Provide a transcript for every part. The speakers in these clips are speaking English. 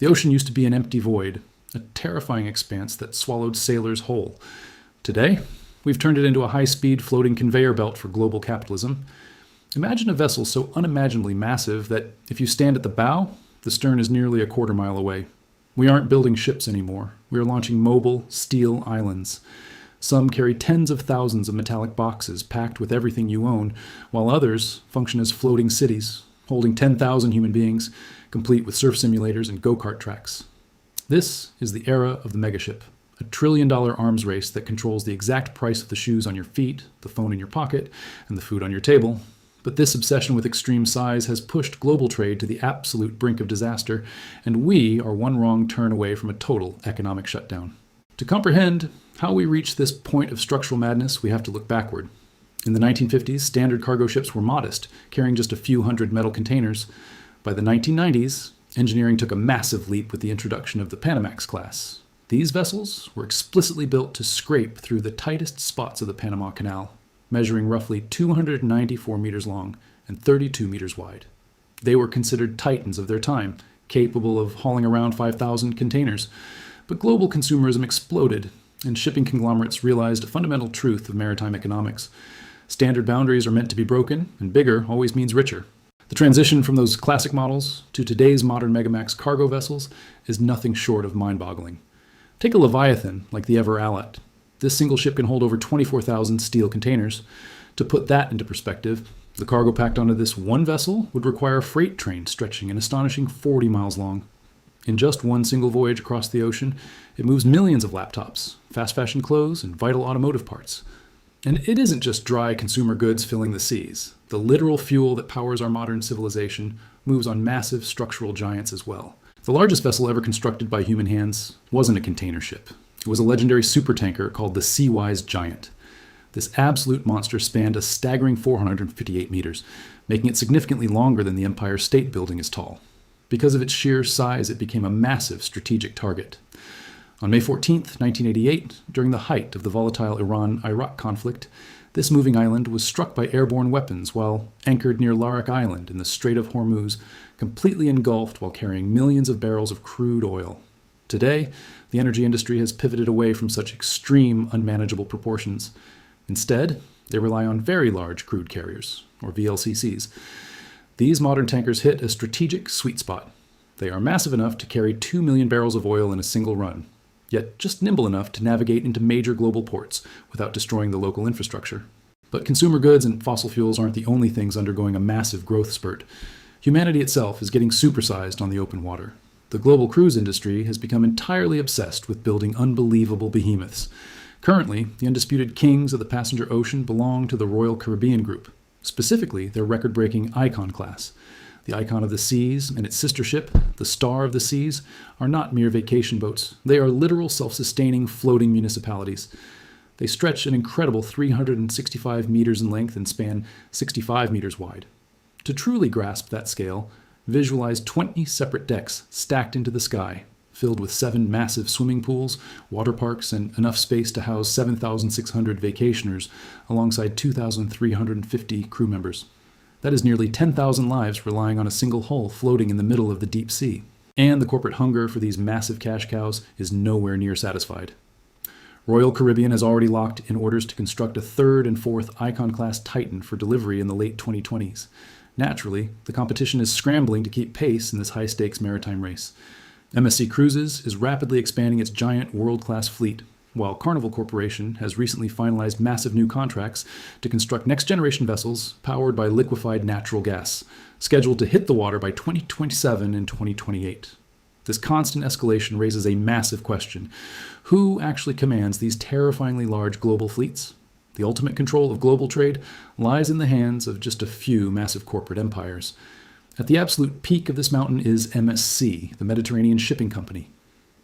The ocean used to be an empty void, a terrifying expanse that swallowed sailors whole. Today, we've turned it into a high-speed floating conveyor belt for global capitalism. Imagine a vessel so unimaginably massive that if you stand at the bow, the stern is nearly a quarter mile away. We aren't building ships anymore. We are launching mobile, steel islands. Some carry tens of thousands of metallic boxes packed with everything you own, while others function as floating cities, holding 10,000 human beings, complete with surf simulators and go-kart tracks. This is the era of the megaship, a trillion-dollar arms race that controls the exact price of the shoes on your feet, the phone in your pocket, and the food on your table. But this obsession with extreme size has pushed global trade to the absolute brink of disaster, and we are one wrong turn away from a total economic shutdown. To comprehend how we reach this point of structural madness, we have to look backward. In the 1950s, standard cargo ships were modest, carrying just a few hundred metal containers. By the 1990s, engineering took a massive leap with the introduction of the Panamax class. These vessels were explicitly built to scrape through the tightest spots of the Panama Canal, measuring roughly 294 meters long and 32 meters wide. They were considered titans of their time, capable of hauling around 5,000 containers. But global consumerism exploded, and shipping conglomerates realized a fundamental truth of maritime economics. Standard boundaries are meant to be broken, and bigger always means richer. The transition from those classic models to today's modern Megamax cargo vessels is nothing short of mind-boggling. Take a Leviathan like the Ever Alat. This single ship can hold over 24,000 steel containers. To put that into perspective, the cargo packed onto this one vessel would require a freight train stretching an astonishing 40 miles long. In just one single voyage across the ocean, it moves millions of laptops, fast fashion clothes, and vital automotive parts. And it isn't just dry consumer goods filling the seas. The literal fuel that powers our modern civilization moves on massive structural giants as well. The largest vessel ever constructed by human hands wasn't a container ship. It was a legendary supertanker called the Seawise Giant. This absolute monster spanned a staggering 458 meters, making it significantly longer than the Empire State Building is tall. Because of its sheer size, it became a massive strategic target. On May 14, 1988, during the height of the volatile Iran-Iraq conflict, this moving island was struck by airborne weapons while anchored near Larak Island in the Strait of Hormuz, completely engulfed while carrying millions of barrels of crude oil. Today, the energy industry has pivoted away from such extreme, unmanageable proportions. Instead, they rely on very large crude carriers, or VLCCs. These modern tankers hit a strategic sweet spot. They are massive enough to carry 2 million barrels of oil in a single run, yet just nimble enough to navigate into major global ports without destroying the local infrastructure. But consumer goods and fossil fuels aren't the only things undergoing a massive growth spurt. Humanity itself is getting supersized on the open water. The global cruise industry has become entirely obsessed with building unbelievable behemoths. Currently, the undisputed kings of the passenger ocean belong to the Royal Caribbean Group, specifically their record-breaking Icon class. The Icon of the Seas and its sister ship, the Star of the Seas, are not mere vacation boats. They are literal self-sustaining floating municipalities. They stretch an incredible 365 meters in length and span 65 meters wide. To truly grasp that scale, visualize 20 separate decks stacked into the sky, filled with 7 massive swimming pools, water parks, and enough space to house 7,600 vacationers alongside 2,350 crew members. That is nearly 10,000 lives relying on a single hull floating in the middle of the deep sea. And the corporate hunger for these massive cash cows is nowhere near satisfied. Royal Caribbean has already locked in orders to construct a 3rd and 4th Icon-class Titan for delivery in the late 2020s. Naturally, the competition is scrambling to keep pace in this high-stakes maritime race. MSC Cruises is rapidly expanding its giant world-class fleet, while Carnival Corporation has recently finalized massive new contracts to construct next-generation vessels powered by liquefied natural gas, scheduled to hit the water by 2027 and 2028. This constant escalation raises a massive question. Who actually commands these terrifyingly large global fleets? The ultimate control of global trade lies in the hands of just a few massive corporate empires. At the absolute peak of this mountain is MSC, the Mediterranean Shipping Company.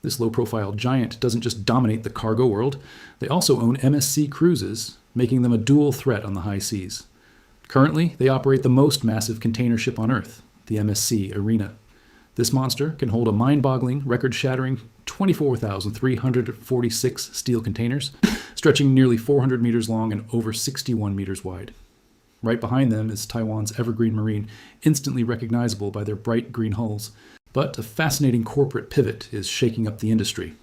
This low-profile giant doesn't just dominate the cargo world, they also own MSC Cruises, making them a dual threat on the high seas. Currently, they operate the most massive container ship on Earth, the MSC Arena. This monster can hold a mind-boggling, record-shattering 24,346 steel containers, stretching nearly 400 meters long and over 61 meters wide. Right behind them is Taiwan's Evergreen Marine, instantly recognizable by their bright green hulls. But a fascinating corporate pivot is shaking up the industry.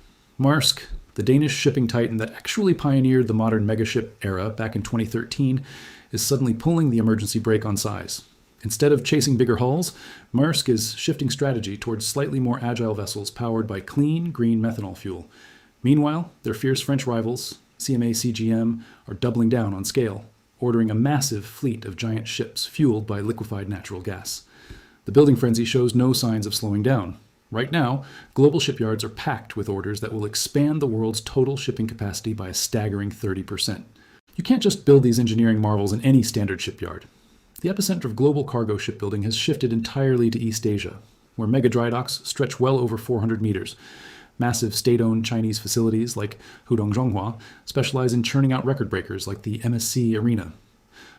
Maersk, the Danish shipping titan that actually pioneered the modern megaship era back in 2013, is suddenly pulling the emergency brake on size. Instead of chasing bigger hulls, Maersk is shifting strategy towards slightly more agile vessels powered by clean, green methanol fuel. Meanwhile, their fierce French rivals, CMA CGM, are doubling down on scale, ordering a massive fleet of giant ships fueled by liquefied natural gas. The building frenzy shows no signs of slowing down. Right now, global shipyards are packed with orders that will expand the world's total shipping capacity by a staggering 30%. You can't just build these engineering marvels in any standard shipyard. The epicenter of global cargo shipbuilding has shifted entirely to East Asia, where mega dry docks stretch well over 400 meters. Massive state-owned Chinese facilities like Hudong Zhonghua specialize in churning out record breakers like the MSC Arena.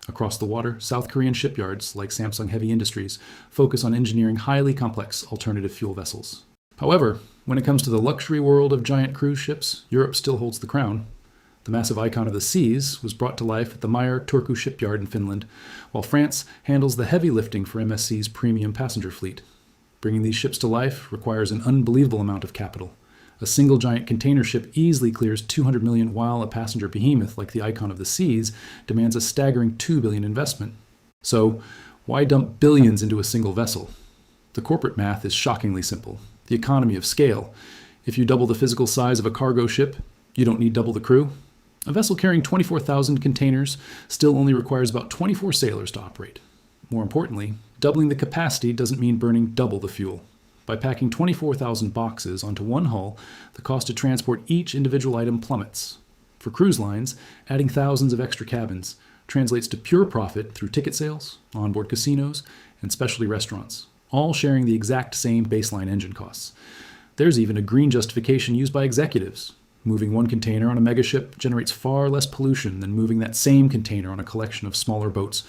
Across the water, South Korean shipyards like Samsung Heavy Industries focus on engineering highly complex alternative fuel vessels. However, when it comes to the luxury world of giant cruise ships, Europe still holds the crown. The massive icon of the seas was brought to life at the Meyer Turku shipyard in Finland, while France handles the heavy lifting for MSC's premium passenger fleet. Bringing these ships to life requires an unbelievable amount of capital. A single giant container ship easily clears $200 million, while a passenger behemoth like the icon of the seas demands a staggering $2 billion investment. So, why dump billions into a single vessel? The corporate math is shockingly simple. The economy of scale. If you double the physical size of a cargo ship, you don't need double the crew. A vessel carrying 24,000 containers still only requires about 24 sailors to operate. More importantly, doubling the capacity doesn't mean burning double the fuel. By packing 24,000 boxes onto one hull, the cost to transport each individual item plummets. For cruise lines, adding thousands of extra cabins translates to pure profit through ticket sales, onboard casinos, and specialty restaurants, all sharing the exact same baseline engine costs. There's even a green justification used by executives. Moving one container on a megaship generates far less pollution than moving that same container on a collection of smaller boats.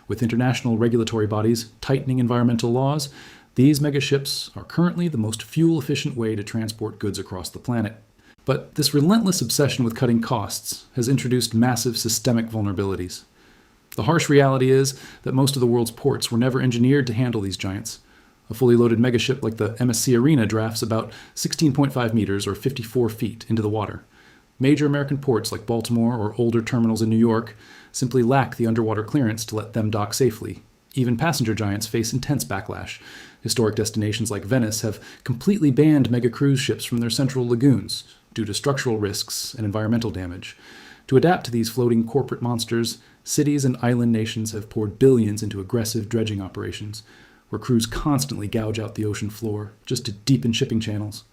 With international regulatory bodies tightening environmental laws, these megaships are currently the most fuel-efficient way to transport goods across the planet. But this relentless obsession with cutting costs has introduced massive systemic vulnerabilities. The harsh reality is that most of the world's ports were never engineered to handle these giants. A fully loaded megaship like the MSC Arena drafts about 16.5 meters or 54 feet into the water. Major American ports like Baltimore or older terminals in New York simply lack the underwater clearance to let them dock safely. Even passenger giants face intense backlash. Historic destinations like Venice have completely banned mega cruise ships from their central lagoons due to structural risks and environmental damage. To adapt to these floating corporate monsters, cities and island nations have poured billions into aggressive dredging operations, where crews constantly gouge out the ocean floor just to deepen shipping channels.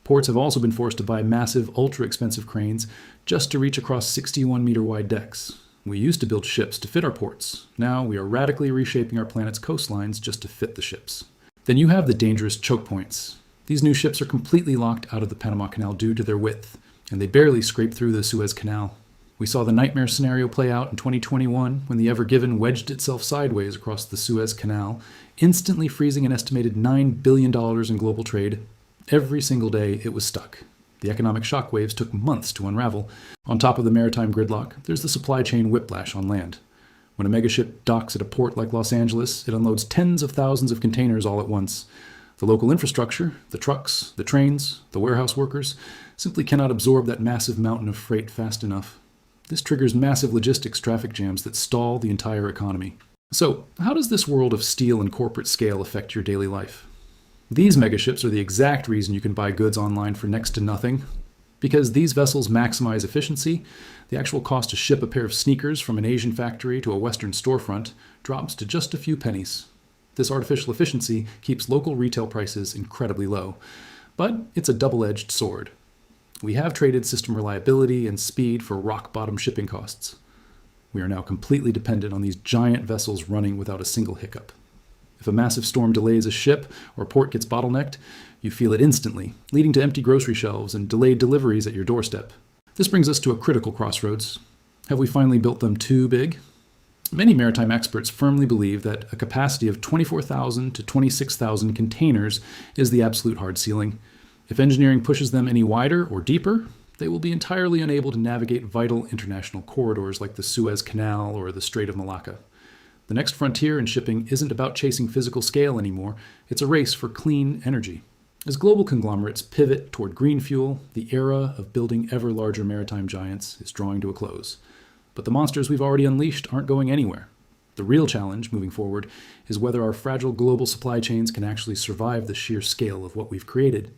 Ports have also been forced to buy massive, ultra-expensive cranes just to reach across 61-meter-wide decks. We used to build ships to fit our ports. Now we are radically reshaping our planet's coastlines just to fit the ships. Then you have the dangerous choke points. These new ships are completely locked out of the Panama Canal due to their width, and they barely scrape through the Suez Canal. We saw the nightmare scenario play out in 2021 when the Ever Given wedged itself sideways across the Suez Canal, instantly freezing an estimated $9 billion in global trade. Every single day it was stuck. The economic shockwaves took months to unravel. On top of the maritime gridlock, there's the supply chain whiplash on land. When a megaship docks at a port like Los Angeles, it unloads tens of thousands of containers all at once. The local infrastructure, the trucks, the trains, the warehouse workers, simply cannot absorb that massive mountain of freight fast enough. This triggers massive logistics traffic jams that stall the entire economy. So, how does this world of steel and corporate scale affect your daily life? These megaships are the exact reason you can buy goods online for next to nothing. Because these vessels maximize efficiency, the actual cost to ship a pair of sneakers from an Asian factory to a Western storefront drops to just a few pennies. This artificial efficiency keeps local retail prices incredibly low, but it's a double-edged sword. We have traded system reliability and speed for rock-bottom shipping costs. We are now completely dependent on these giant vessels running without a single hiccup. If a massive storm delays a ship or a port gets bottlenecked, you feel it instantly, leading to empty grocery shelves and delayed deliveries at your doorstep. This brings us to a critical crossroads. Have we finally built them too big? Many maritime experts firmly believe that a capacity of 24,000 to 26,000 containers is the absolute hard ceiling. If engineering pushes them any wider or deeper, they will be entirely unable to navigate vital international corridors like the Suez Canal or the Strait of Malacca. The next frontier in shipping isn't about chasing physical scale anymore, it's a race for clean energy. As global conglomerates pivot toward green fuel, the era of building ever larger maritime giants is drawing to a close. But the monsters we've already unleashed aren't going anywhere. The real challenge moving forward is whether our fragile global supply chains can actually survive the sheer scale of what we've created.